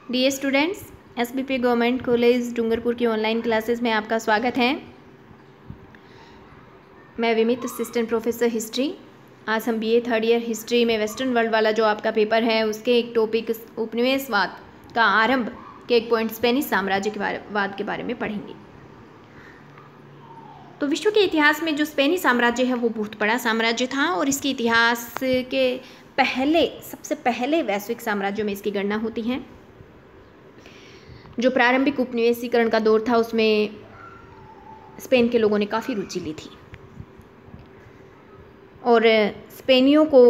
Dear students, SBP government college Dungarpur की online classes में आपका स्वागत है। मैं विमित, असिस्टेंट प्रोफेसर हिस्ट्री। आज हम बीए थर्ड ईयर हिस्ट्री में वेस्टर्न वर्ल्ड वाला जो आपका पेपर है उसके एक टॉपिक उपनिवेशवाद का आरंभ के एक पॉइंट स्पेनिश साम्राज्यवाद के बारे में पढ़ेंगे। तो विश्व के इतिहास में जो स्पेनिश साम्राज्य है वो बहुत बड़ा साम्राज्य था और इसके इतिहास के सबसे पहले वैश्विक साम्राज्यों में इसकी गणना होती है। जो प्रारंभिक उपनिवेशीकरण का दौर था उसमें स्पेन के लोगों ने काफ़ी रुचि ली थी और स्पेनियों को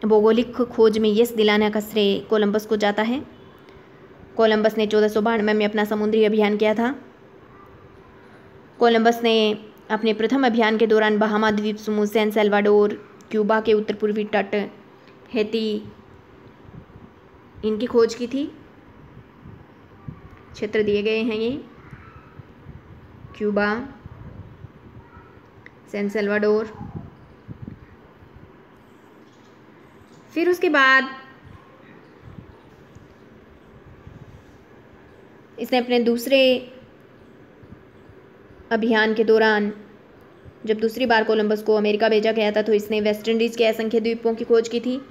भौगोलिक खोज में यश दिलाने का श्रेय कोलंबस को जाता है। कोलंबस ने 1492 में अपना समुद्री अभियान किया था। कोलंबस ने अपने प्रथम अभियान के दौरान बहामा द्वीप समूह, सैन सल्वाडोर, क्यूबा के उत्तर पूर्वी तट, हैती, इनकी खोज की थी। क्षेत्र दिए गए हैं ये क्यूबा, सैन सल्वाडोर। फिर उसके बाद इसने अपने दूसरे अभियान के दौरान, जब दूसरी बार कोलंबस को अमेरिका भेजा गया था, तो इसने वेस्ट इंडीज़ के असंख्य द्वीपों की खोज की थी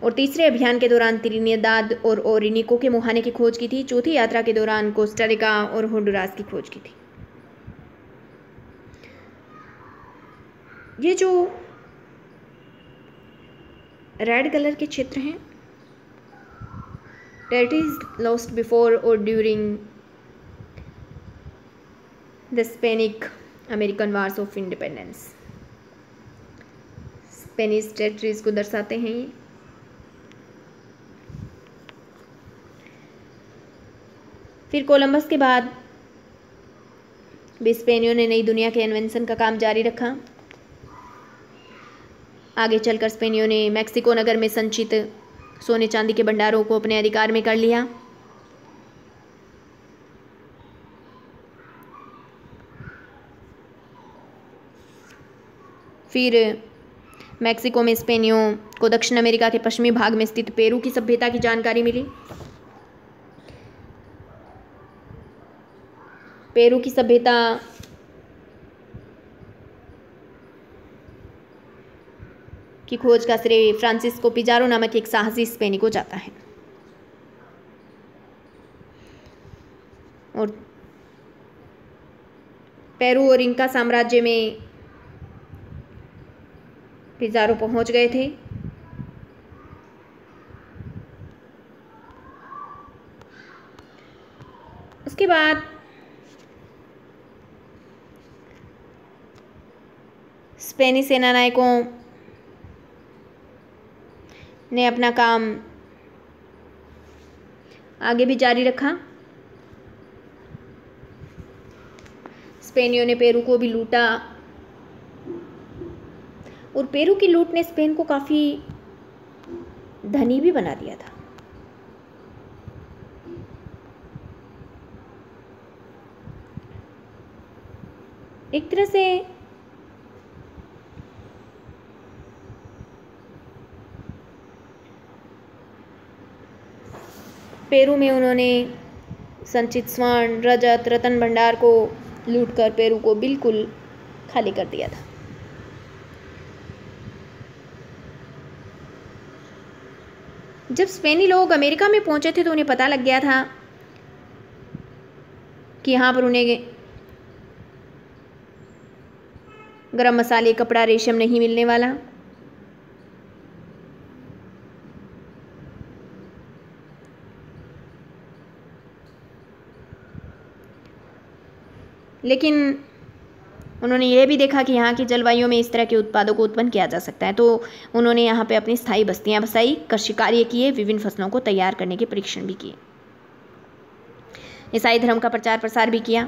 और तीसरे अभियान के दौरान त्रिनिदाद और ओरिनिको के मुहाने की खोज की थी। चौथी यात्रा के दौरान कोस्टा रिका और होंडुरास की खोज की थी। ये जो रेड कलर के क्षेत्र हैं, टेरिटरीज लॉस्ट बिफोर और during the Spanish American wars of independence, Spanish territories को दर्शाते हैं ये। फिर कोलंबस के बाद भी स्पेनियों ने नई दुनिया के इन्वेंशन का काम जारी रखा। आगे चलकर स्पेनियों ने मैक्सिको नगर में संचित सोने चांदी के भंडारों को अपने अधिकार में कर लिया। फिर मैक्सिको में स्पेनियों को दक्षिण अमेरिका के पश्चिमी भाग में स्थित पेरू की सभ्यता की जानकारी मिली। पेरू की सभ्यता की खोज का श्रेय फ्रांसिस्को पिजारो नामक एक साहसी स्पेनी को जाता है और पेरू और इंका साम्राज्य में पिजारो पहुंच गए थे। उसके बाद स्पेनी सेनानायकों ने अपना काम आगे भी जारी रखा। स्पेनियों ने पेरू को भी लूटा और पेरू की लूट ने स्पेन को काफ़ी धनी भी बना दिया था। एक तरह से पेरू में उन्होंने संचित स्वर्ण, रजत, रत्न भंडार को लूटकर पेरू को बिल्कुल खाली कर दिया था। जब स्पेनी लोग अमेरिका में पहुंचे थे तो उन्हें पता लग गया था कि यहाँ पर उन्हें गरम मसाले, कपड़ा, रेशम नहीं मिलने वाला। लेकिन उन्होंने यह भी देखा कि यहाँ की जलवायु में इस तरह के उत्पादों को उत्पन्न किया जा सकता है, तो उन्होंने यहाँ पे अपनी स्थायी बस्तियाँ बसाई, कृषि कार्य किए, विभिन्न फसलों को तैयार करने के परीक्षण भी किए, ईसाई धर्म का प्रचार प्रसार भी किया।